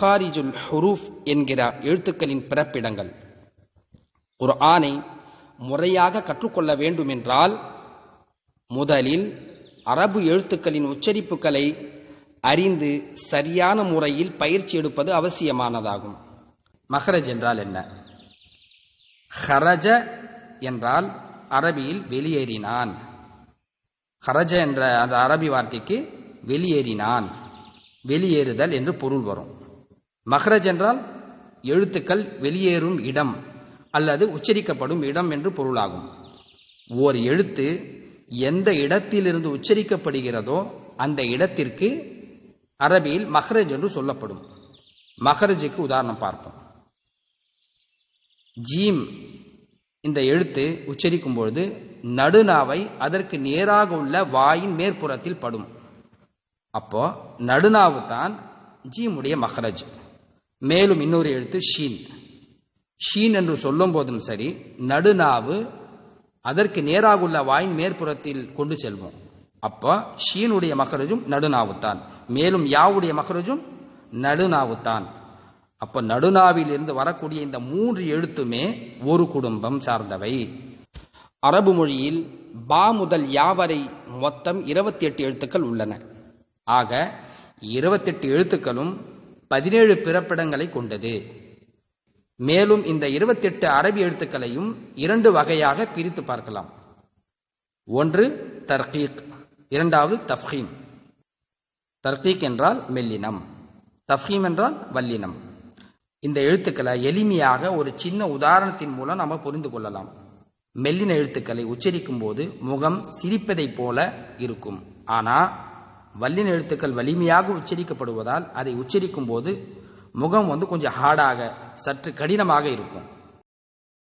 மஹாரிஜுல் ஹுரூஃப் என்கிற எழுத்துக்களின் பிறப்பிடங்கள். குர்ஆனை முறையாக கற்றுக்கொள்ள வேண்டுமென்றால் முதலில் அரபு எழுத்துக்களின் உச்சரிப்புகளை அறிந்து சரியான முறையில் பயிற்சி எடுப்பது அவசியமானதாகும். மஹ்ரஜ் என்றால் என்ன? ஹரஜ என்றால் அரபியில் வெளியேறினான். ஹரஜ என்ற அந்த அரபி வார்த்தைக்கு வெளியேறினான், வெளியேறுதல் என்று பொருள் வரும். மஹ்ரஜ் என்றால் எழுத்துக்கள் வெளியேறும் இடம் அல்லது உச்சரிக்கப்படும் இடம் என்று பொருளாகும். ஓர் எழுத்து எந்த இடத்திலிருந்து உச்சரிக்கப்படுகிறதோ அந்த இடத்திற்கு அரபியில் மஹ்ரஜ் என்று சொல்லப்படும். மஹ்ரஜுக்கு உதாரணம் பார்ப்போம். ஜீம் இந்த எழுத்து உச்சரிக்கும் பொழுது நடுநாவை அதற்கு நேராக உள்ள வாயின் மேற்புறத்தில் படும். அப்போ நடுநாவு தான் ஜீமுடைய மஹ்ரஜ். மேலும் இன்னொரு எழுத்து ஷீன். ஷீன் என்று சொல்லும் போதும் சரி, நடுநாவு அதற்கு நேராக உள்ள வாயின் மேற்புறத்தில் கொண்டு செல்வோம். அப்போ ஷீனுடைய மஹ்ரஜும் நடுநாவுத்தான். மேலும் யாவுடைய மஹ்ரஜும் நடுநாவுத்தான். அப்போ நடுநாவில் இருந்து வரக்கூடிய இந்த 3 எழுத்துமே ஒரு குடும்பம் சார்ந்தவை. அரபு மொழியில் பா முதல் யா வரை மொத்தம் 28 எழுத்துக்கள் உள்ளன. ஆக 28 எழுத்துக்களும் 17 பிறப்பிடங்களை கொண்டது. மேலும் இந்த 28 அரபி எழுத்துக்களையும் 2 வகையாக பிரித்து பார்க்கலாம். ஒன்று தர்கீக், இரண்டாவது தஃப்ஹீம். தர்கீக் என்றால் மெல்லினம், தஃப்ஹீம் என்றால் வல்லினம். இந்த எழுத்துக்களை எளிமையாக ஒரு சின்ன உதாரணத்தின் மூலம் நாம் புரிந்து கொள்ளலாம். மெல்லின எழுத்துக்களை உச்சரிக்கும் போது முகம் சிரிப்பதை போல இருக்கும். ஆனால் வல்லின எழுத்துக்கள் வலிமையாக உச்சரிக்கப்படுவதால் அதை உச்சரிக்கும் போது முகம் கொஞ்சம் ஹார்டாக, சற்று கடினமாக இருக்கும்.